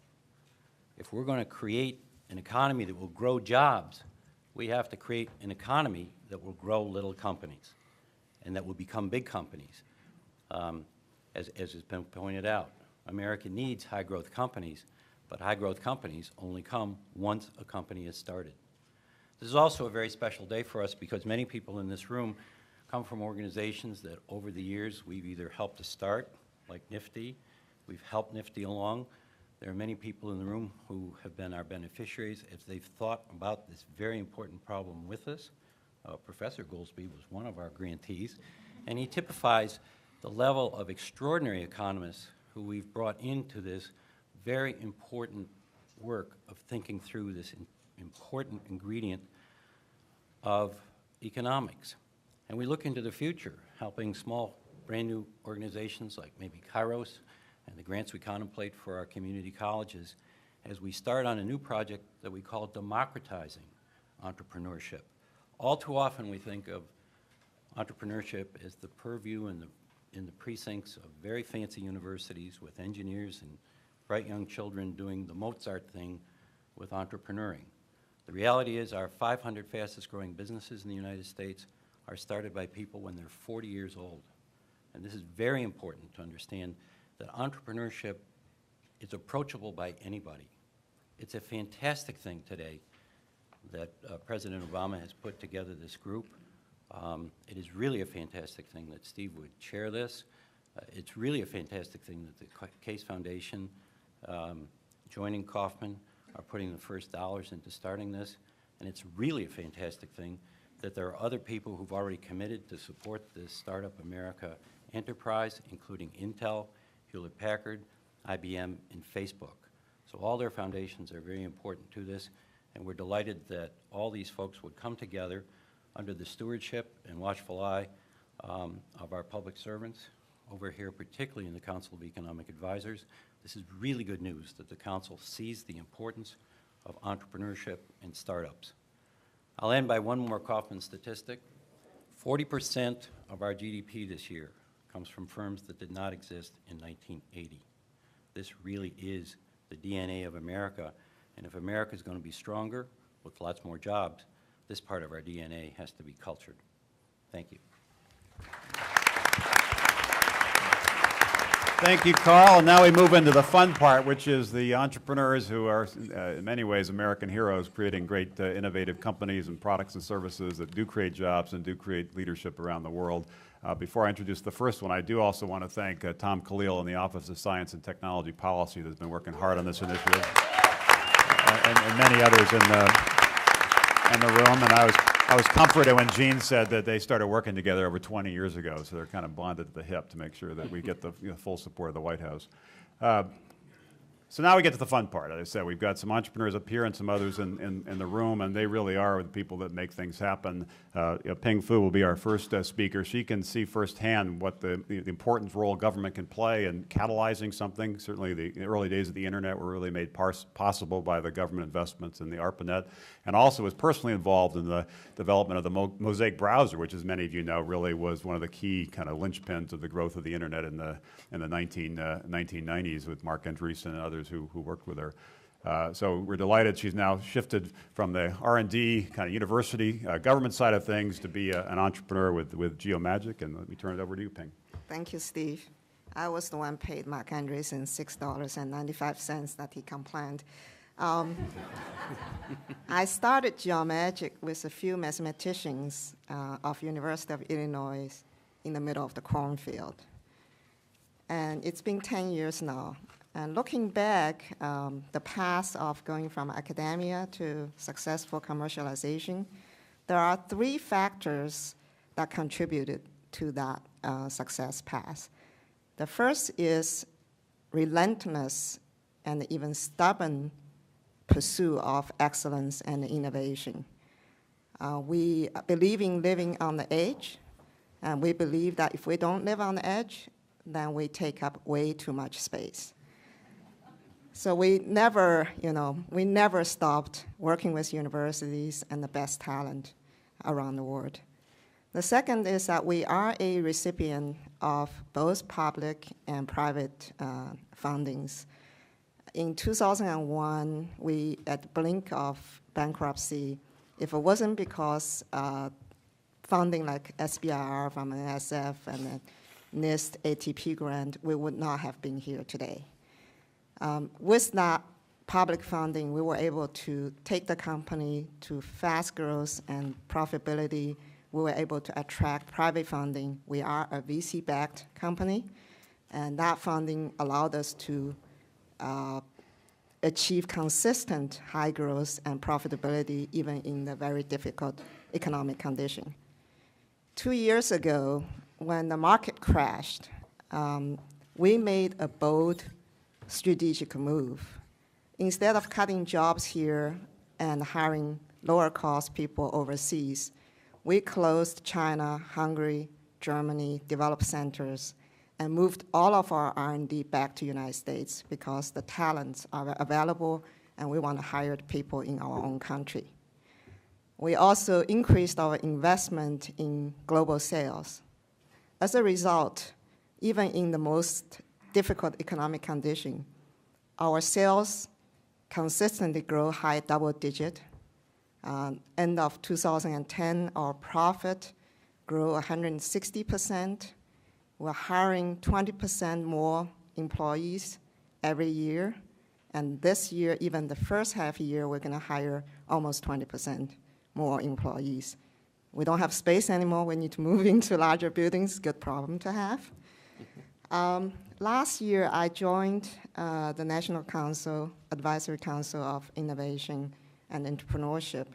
If we're going to create an economy that will grow jobs, we have to create an economy that will grow little companies and that will become big companies. As has been pointed out, America needs high-growth companies, but high-growth companies only come once a company is started. This is also a very special day for us because many people in this room come from organizations that over the years we've either helped to start, like NIFTY, we've helped NIFTY along. There are many people in the room who have been our beneficiaries as they've thought about this very important problem with us. Professor Goolsbee was one of our grantees, and he typifies the level of extraordinary economists who we've brought into this very important work of thinking through this important ingredient of economics. And we look into the future, helping small, brand-new organizations like maybe Kairos and the grants we contemplate for our community colleges as we start on a new project that we call democratizing entrepreneurship. All too often we think of entrepreneurship as the purview in the precincts of very fancy universities with engineers and bright young children doing the Mozart thing with entrepreneuring. The reality is our 500 fastest growing businesses in the United States are started by people when they're 40 years old. And this is very important to understand that entrepreneurship is approachable by anybody. It's a fantastic thing today that President Obama has put together this group. It is really a fantastic thing that Steve would chair this. It's really a fantastic thing that the Case Foundation, joining Kauffman, are putting the first dollars into starting this. And it's really a fantastic thing that there are other people who've already committed to support this Startup America enterprise, including Intel, Hewlett-Packard, IBM, and Facebook. So all their foundations are very important to this, and we're delighted that all these folks would come together under the stewardship and watchful eye of our public servants over here, particularly in the Council of Economic Advisors. This is really good news that the Council sees the importance of entrepreneurship and startups. I'll end by one more Kauffman statistic. 40% of our GDP this year comes from firms that did not exist in 1980. This really is the DNA of America, and if America is going to be stronger with lots more jobs, this part of our DNA has to be cultured. Thank you. Thank you, Carl. And now we move into the fun part, which is the entrepreneurs who are, in many ways, American heroes, creating great innovative companies and products and services that do create jobs and do create leadership around the world. Before I introduce the first one, I do also want to thank Tom Khalil in the Office of Science and Technology Policy that's been working hard on this initiative, and many others in the room. And I was comforted when Jean said that they started working together over 20 years ago, so they're kind of bonded at the hip to make sure that we get the full support of the White House. So now we get to the fun part. As I said, we've got some entrepreneurs up here and some others in the room, and they really are the people that make things happen. Ping Fu will be our first speaker. She can see firsthand what the important role government can play in catalyzing something. Certainly the early days of the internet were really made possible by the government investments in the ARPANET, and also was personally involved in the development of the Mosaic browser, which, as many of you know, really was one of the key kind of linchpins of the growth of the internet in the 1990s with Mark Andreessen and others who worked with her. So we're delighted she's now shifted from the R&D kind of university government side of things to be an entrepreneur with GeoMagic. And let me turn it over to you, Ping. Thank you, Steve. I was the one paid Mark Andreessen $6.95 that he complained. I started GeoMagic with a few mathematicians of University of Illinois in the middle of the cornfield. And it's been 10 years now. And looking back, the path of going from academia to successful commercialization, there are 3 factors that contributed to that success path. The first is relentless and even stubborn pursuit of excellence and innovation. We believe in living on the edge, and we believe that if we don't live on the edge, then we take up way too much space. So we never stopped working with universities and the best talent around the world. The second is that we are a recipient of both public and private fundings. In 2001, we, at the brink of bankruptcy, if it wasn't because funding like SBIR from NSF and the NIST ATP grant, we would not have been here today. With that public funding, we were able to take the company to fast growth and profitability. We were able to attract private funding. We are a VC-backed company, and that funding allowed us to achieve consistent high growth and profitability even in the very difficult economic condition. 2 years ago, when the market crashed, we made a bold strategic move. Instead of cutting jobs here and hiring lower-cost people overseas, we closed China, Hungary, Germany, developed centers, and moved all of our R&D back to the United States because the talents are available and we want to hire people in our own country. We also increased our investment in global sales. As a result, even in the most difficult economic condition, our sales consistently grow high double-digit. End of 2010, our profit grew 160%. We're hiring 20% more employees every year. And this year, even the first half year, we're going to hire almost 20% more employees. We don't have space anymore. We need to move into larger buildings. Good problem to have. Last year, I joined the National Council, Advisory Council of Innovation and Entrepreneurship,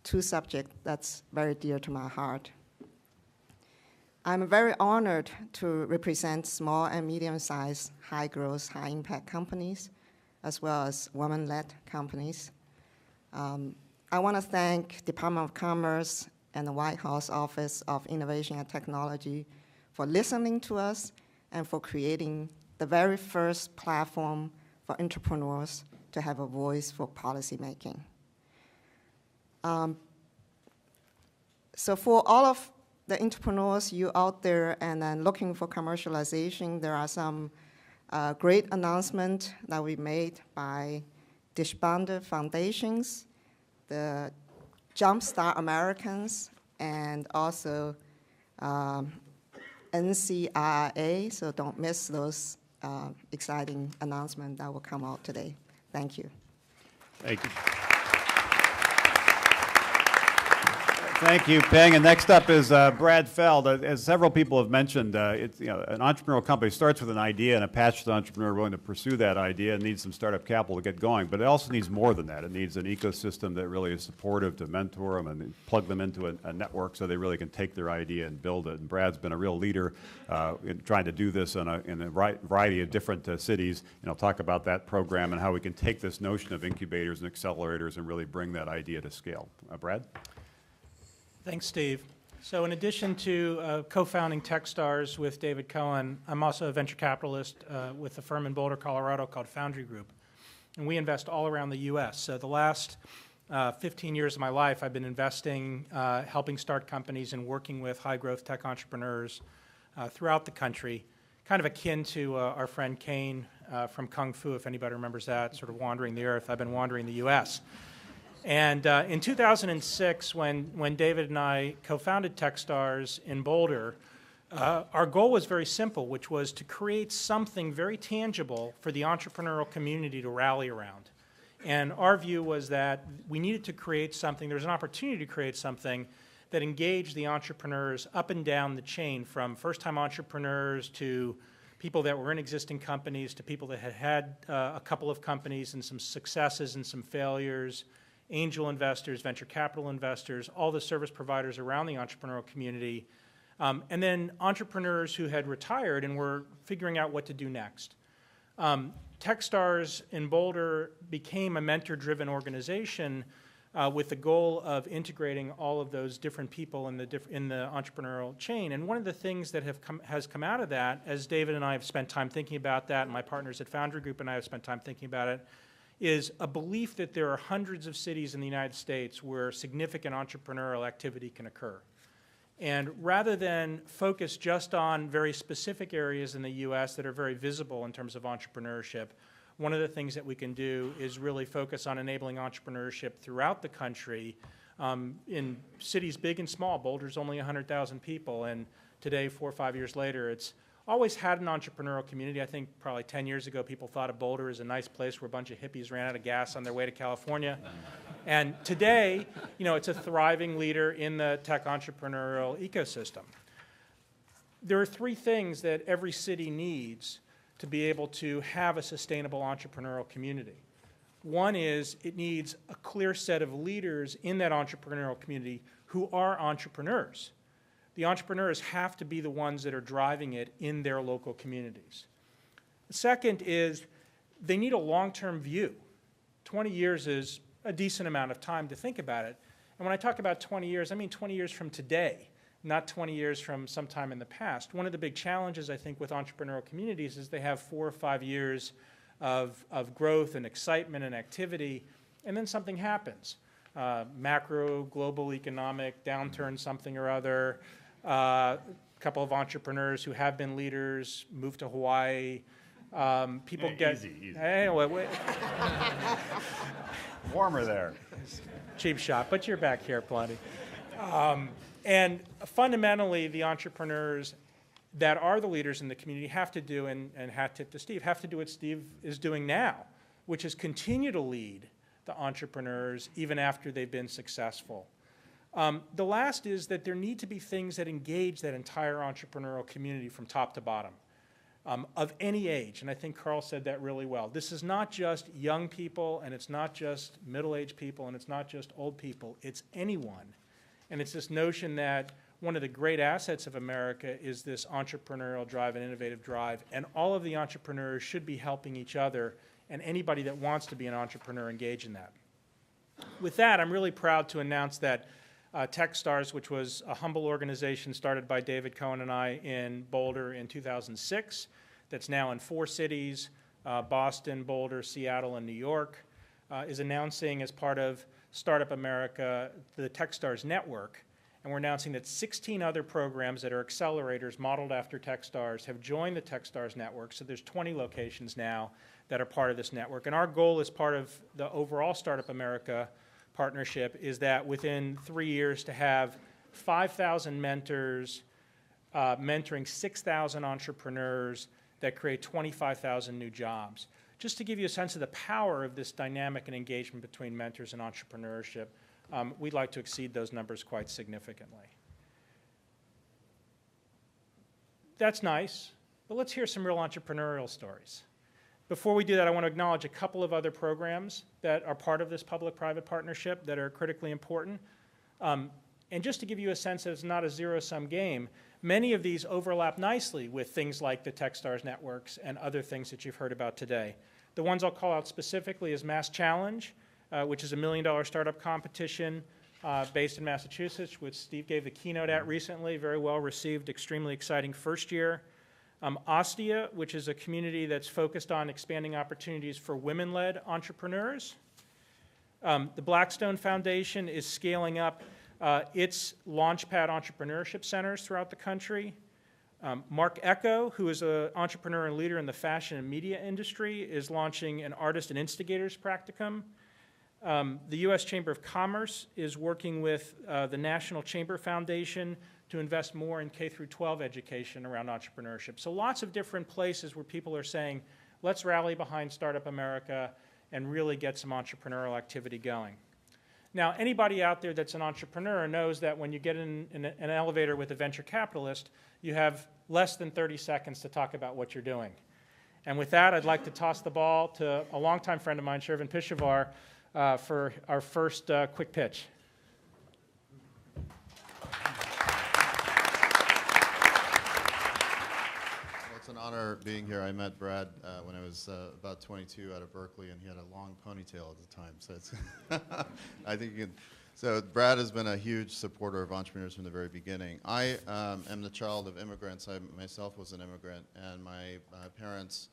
2 subjects that's very dear to my heart. I'm very honored to represent small and medium-sized, high-growth, high-impact companies, as well as women-led companies. I want to thank Department of Commerce and the White House Office of Innovation and Technology for listening to us and for creating the very first platform for entrepreneurs to have a voice for policymaking. So for all of the entrepreneurs you out there and then looking for commercialization, there are some great announcements that we made by disbanded foundations, the Jumpstart Americans, and also NCIRA, so don't miss those exciting announcement that will come out today. Thank you. Thank you. Thank you, Ping. And next up is Brad Feld. As several people have mentioned, an entrepreneurial company starts with an idea, and a passionate entrepreneur willing to pursue that idea and needs some startup capital to get going. But it also needs more than that. It needs an ecosystem that really is supportive to mentor them and plug them into a network so they really can take their idea and build it. And Brad's been a real leader in trying to do this in a variety of different cities. And I'll talk about that program and how we can take this notion of incubators and accelerators and really bring that idea to scale. Brad? Thanks, Steve. So in addition to co-founding Techstars with David Cohen, I'm also a venture capitalist with a firm in Boulder, Colorado called Foundry Group. And we invest all around the U.S. So the last 15 years of my life, I've been investing, helping start companies and working with high-growth tech entrepreneurs throughout the country, kind of akin to our friend Kane from Kung Fu, if anybody remembers that, sort of wandering the earth. I've been wandering the U.S. And in 2006, when David and I co-founded Techstars in Boulder, our goal was very simple, which was to create something very tangible for the entrepreneurial community to rally around. And our view was that we needed to create something, there was an opportunity to create something that engaged the entrepreneurs up and down the chain, from first-time entrepreneurs to people that were in existing companies to people that had had a couple of companies and some successes and some failures, angel investors, venture capital investors, all the service providers around the entrepreneurial community, and then entrepreneurs who had retired and were figuring out what to do next. Techstars in Boulder became a mentor-driven organization with the goal of integrating all of those different people in the entrepreneurial chain. And one of the things that has come out of that, as David and I have spent time thinking about that, and my partners at Foundry Group and I have spent time thinking about it, is a belief that there are hundreds of cities in the United States where significant entrepreneurial activity can occur. And rather than focus just on very specific areas in the U.S. that are very visible in terms of entrepreneurship, one of the things that we can do is really focus on enabling entrepreneurship throughout the country in cities big and small. Boulder's only 100,000 people, and today, 4 or 5 years later, it's always had an entrepreneurial community. I think probably 10 years ago, people thought of Boulder as a nice place where a bunch of hippies ran out of gas on their way to California. And today, it's a thriving leader in the tech entrepreneurial ecosystem. There are 3 things that every city needs to be able to have a sustainable entrepreneurial community. One is it needs a clear set of leaders in that entrepreneurial community who are entrepreneurs. The entrepreneurs have to be the ones that are driving it in their local communities. The second is they need a long-term view. 20 years is a decent amount of time to think about it. And when I talk about 20 years, I mean 20 years from today, not 20 years from sometime in the past. One of the big challenges, I think, with entrepreneurial communities is they have 4 or 5 years of growth and excitement and activity, and then something happens. Macro, global economic downturn, something or other. A couple of entrepreneurs who have been leaders move to Hawaii. People get easy. Anyway, Warmer there. cheap shot, but you're back here plenty. And fundamentally, the entrepreneurs that are the leaders in the community have to do, and hat tip to Steve, have to do what Steve is doing now, which is continue to lead the entrepreneurs even after they've been successful. The last is that there need to be things that engage that entire entrepreneurial community from top to bottom, of any age, and I think Carl said that really well. This is not just young people, and it's not just middle-aged people, and it's not just old people, it's anyone. And it's this notion that one of the great assets of America is this entrepreneurial drive and innovative drive, and all of the entrepreneurs should be helping each other, and anybody that wants to be an entrepreneur engage in that. With that, I'm really proud to announce that Techstars, which was a humble organization started by David Cohen and I in Boulder in 2006, that's now in 4 cities, Boston, Boulder, Seattle, and New York, is announcing as part of Startup America the Techstars Network. And we're announcing that 16 other programs that are accelerators modeled after Techstars have joined the Techstars Network. So there's 20 locations now that are part of this network. And our goal as part of the overall Startup America partnership is that within 3 years to have 5,000 mentors mentoring 6,000 entrepreneurs that create 25,000 new jobs. Just to give you a sense of the power of this dynamic and engagement between mentors and entrepreneurship, we'd like to exceed those numbers quite significantly. That's nice, but let's hear some real entrepreneurial stories. Before we do that, I want to acknowledge a couple of other programs that are part of this public-private partnership that are critically important. And just to give you a sense that it's not a zero-sum game, many of these overlap nicely with things like the Techstars networks and other things that you've heard about today. The ones I'll call out specifically is Mass Challenge, which is a $1 million startup competition based in Massachusetts, which Steve gave the keynote at recently, very well received, extremely exciting first year. Austan, which is a community that's focused on expanding opportunities for women-led entrepreneurs. The Blackstone Foundation is scaling up its Launchpad entrepreneurship centers throughout the country. Mark Echo, who is an entrepreneur and leader in the fashion and media industry, is launching an Artist and Instigators Practicum. The U.S. Chamber of Commerce is working with the National Chamber Foundation to invest more in K-12 education around entrepreneurship. So lots of different places where people are saying, let's rally behind Startup America and really get some entrepreneurial activity going. Now, anybody out there that's an entrepreneur knows that when you get in an elevator with a venture capitalist, you have less than 30 seconds to talk about what you're doing. And with that, I'd like to toss the ball to a longtime friend of mine, Shervin Pishavar, for our first quick pitch. It's an honor being here. I met Brad when I was about 22 out of Berkeley, and he had a long ponytail at the time. So it's I think you can. So Brad has been a huge supporter of entrepreneurs from the very beginning. I am the child of immigrants. I myself was an immigrant, and my parents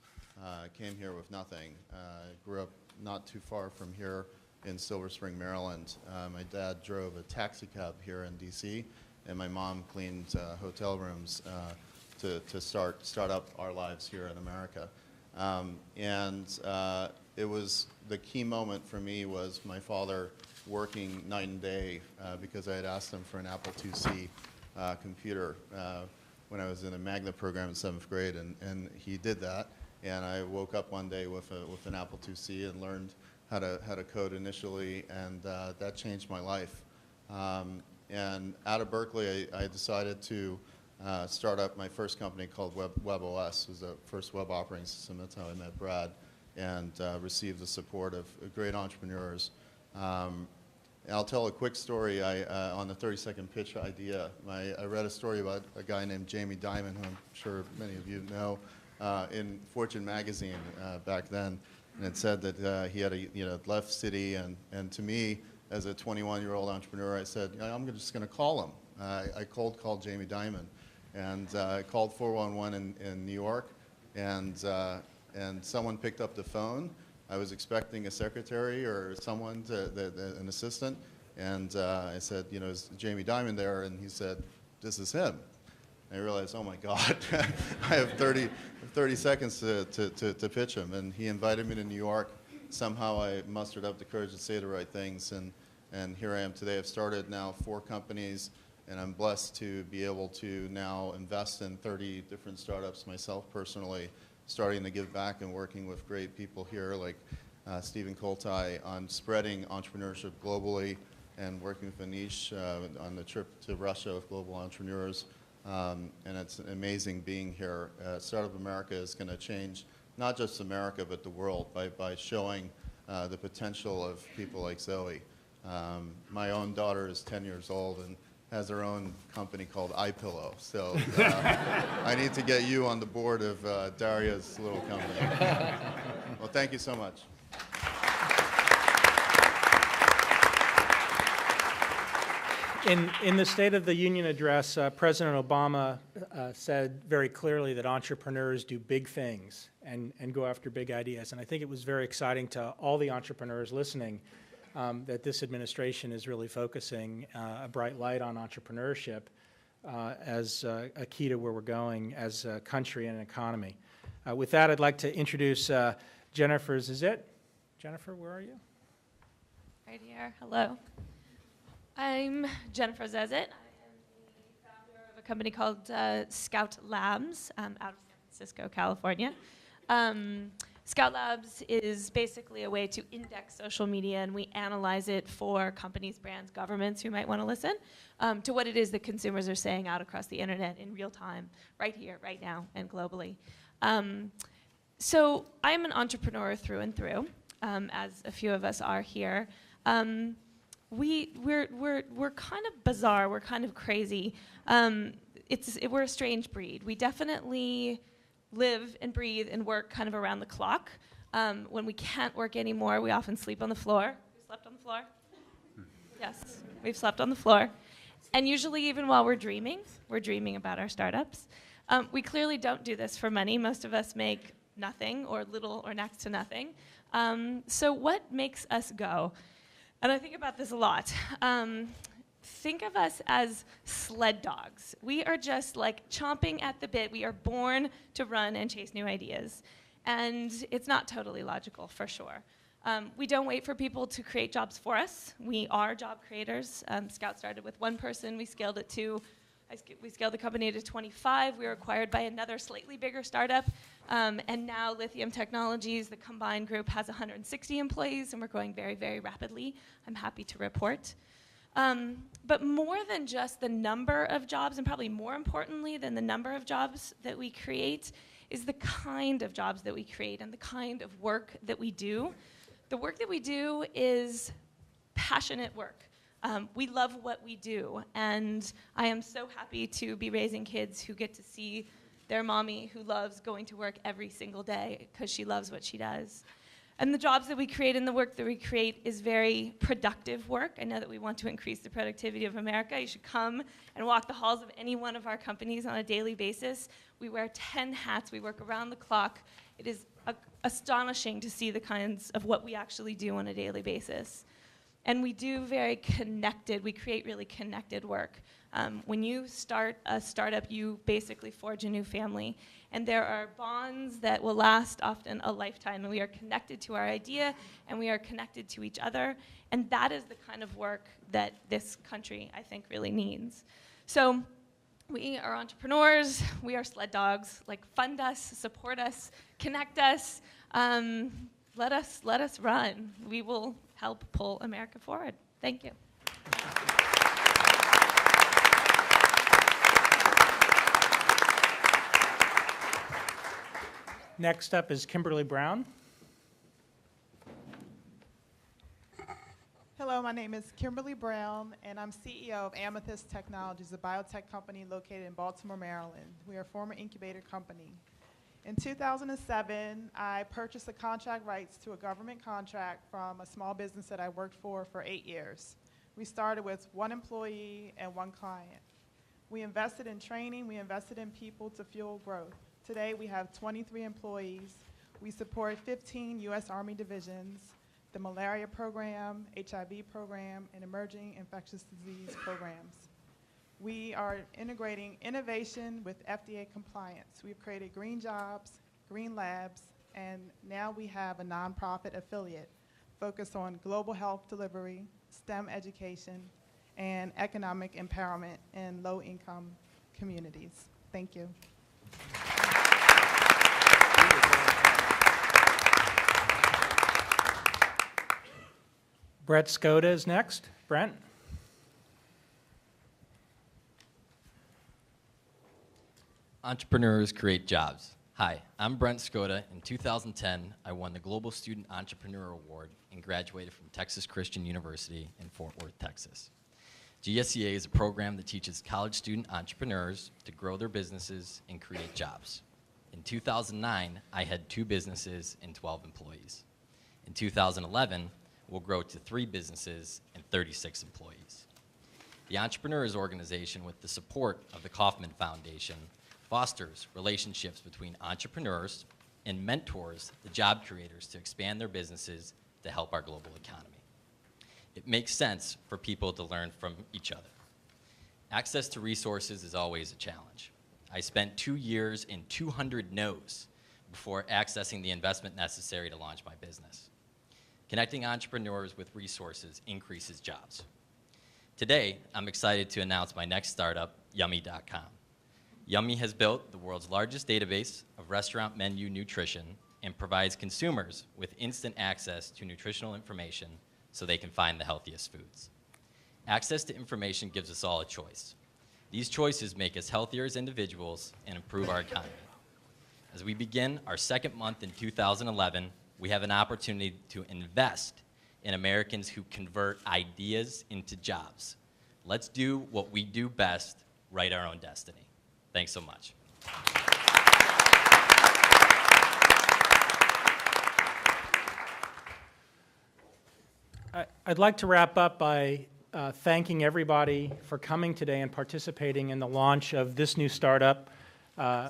came here with nothing. I grew up not too far from here in Silver Spring, Maryland. My dad drove a taxi cab here in D.C., and my mom cleaned hotel rooms to start up our lives here in America. It was the key moment for me was my father working night and day because I had asked him for an Apple IIc computer when I was in a magnet program in 7th grade, and he did that. And I woke up one day with an Apple IIc and learned how to code initially, and that changed my life. And out of Berkeley, I decided to start up my first company called WebOS. It was the first web operating system. That's how I met Brad, and received the support of great entrepreneurs. I'll tell a quick story on the 30-second pitch idea. I read a story about a guy named Jamie Dimon, who I'm sure many of you know, in Fortune magazine back then, and it said that he had left Citi, and to me, as a 21-year-old entrepreneur, I said, I'm just going to call him. I cold called Jamie Dimon, and I called 411 in New York, and someone picked up the phone. I was expecting a secretary or someone, an assistant, and I said, is Jamie Dimon there? And he said, this is him. And I realized, oh my God, I have 30 seconds to pitch him. And he invited me to New York. Somehow I mustered up the courage to say the right things, and here I am today. I've started now 4 companies, and I'm blessed to be able to now invest in 30 different startups myself personally, starting to give back and working with great people here like Stephen Koltai on spreading entrepreneurship globally, and working with Anish on the trip to Russia with global entrepreneurs. And it's amazing being here. Startup America is going to change not just America, but the world by showing the potential of people like Zoe. My own daughter is 10 years old and has her own company called iPillow. So I need to get you on the board of Daria's little company. Well, thank you so much. In the State of the Union address, President Obama said very clearly that entrepreneurs do big things and go after big ideas. And I think it was very exciting to all the entrepreneurs listening that this administration is really focusing a bright light on entrepreneurship as a key to where we're going as a country and an economy. With that, I'd like to introduce Jennifer Zizit. Jennifer, where are you? Right here. Hello. I'm Jennifer Zezit. I am the founder of a company called Scout Labs out of San Francisco, California. Scout Labs is basically a way to index social media, and we analyze it for companies, brands, governments who might want to listen to what it is that consumers are saying out across the internet in real time, right here, right now, and globally. So I'm an entrepreneur through and through, as a few of us are here. We're kind of bizarre. We're kind of crazy. We're a strange breed. We definitely live and breathe and work kind of around the clock. When we can't work anymore, we often sleep on the floor. We slept on the floor? Yes, we've slept on the floor. And usually even while we're dreaming about our startups. We clearly don't do this for money. Most of us make nothing or little or next to nothing. So what makes us go? And I think about this a lot. Think of us as sled dogs. We are just like chomping at the bit. We are born to run and chase new ideas. And it's not totally logical, for sure. We don't wait for people to create jobs for us. We are job creators. Scout started with one person. We scaled the company to 25. We were acquired by another slightly bigger startup. And now Lithium Technologies, the combined group, has 160 employees, and we're growing very, very rapidly, I'm happy to report. But more than just the number of jobs, and probably more importantly than the number of jobs that we create, is the kind of jobs that we create and the kind of work that we do. The work that we do is passionate work. We love what we do, and I am so happy to be raising kids who get to see their mommy who loves going to work every single day because she loves what she does. And the jobs that we create and the work that we create is very productive work. I know that we want to increase the productivity of America. You should come and walk the halls of any one of our companies on a daily basis. We wear 10 hats. We work around the clock. It is astonishing to see the kinds of what we actually do on a daily basis. And we do very connected, we create really connected work. When you start a startup, you basically forge a new family. And there are bonds that will last often a lifetime. And we are connected to our idea, and we are connected to each other. And that is the kind of work that this country, I think, really needs. So we are entrepreneurs. We are sled dogs. Like, fund us, support us, connect us. Let us run. We will help pull America forward. Thank you. Next up is Kimberly Brown. Hello, my name is Kimberly Brown, and I'm CEO of Amethyst Technologies, a biotech company located in Baltimore, Maryland. We are a former incubator company. In 2007, I purchased the contract rights to a government contract from a small business that I worked for 8 years. We started with 1 employee and 1 client. We invested in training, we invested in people to fuel growth. Today, we have 23 employees. We support 15 U.S. Army divisions, the malaria program, HIV program, and emerging infectious disease programs. We are integrating innovation with FDA compliance. We've created green jobs, green labs, and now we have a nonprofit affiliate focused on global health delivery, STEM education, and economic empowerment in low-income communities. Thank you. Brett Skoda is next. Brent? Entrepreneurs create jobs. Hi, I'm Brent Skoda. In 2010, I won the Global Student Entrepreneur Award and graduated from Texas Christian University in Fort Worth, Texas. GSEA is a program that teaches college student entrepreneurs to grow their businesses and create jobs. In 2009, I had 2 businesses and 12 employees. In 2011, we'll grow to 3 businesses and 36 employees. The Entrepreneurs Organization, with the support of the Kauffman Foundation, fosters relationships between entrepreneurs and mentors the job creators to expand their businesses to help our global economy. It makes sense for people to learn from each other. Access to resources is always a challenge. I spent 2 years and 200 no's before accessing the investment necessary to launch my business. Connecting entrepreneurs with resources increases jobs. Today, I'm excited to announce my next startup, Yummy.com. Yummy has built the world's largest database of restaurant menu nutrition and provides consumers with instant access to nutritional information so they can find the healthiest foods. Access to information gives us all a choice. These choices make us healthier as individuals and improve our economy. As we begin our second month in 2011, we have an opportunity to invest in Americans who convert ideas into jobs. Let's do what we do best, write our own destiny. Thanks so much. I'd like to wrap up by thanking everybody for coming today and participating in the launch of this new startup,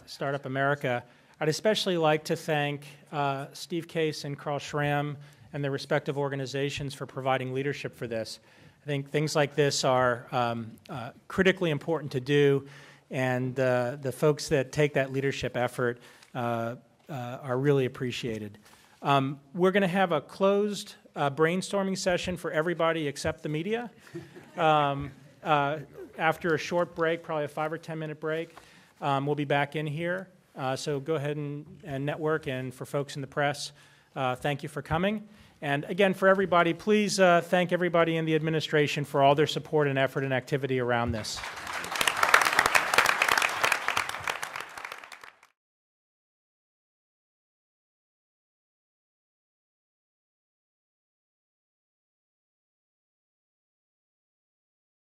Startup America. I'd especially like to thank Steve Case and Carl Schramm and their respective organizations for providing leadership for this. I think things like this are critically important to do, and the folks that take that leadership effort are really appreciated. We're going to have a closed brainstorming session for everybody except the media after a short break, probably a 5 or 10 minute break. We'll be back in here. So go ahead and network, and for folks in the press, thank you for coming. And again, for everybody, please thank everybody in the administration for all their support and effort and activity around this.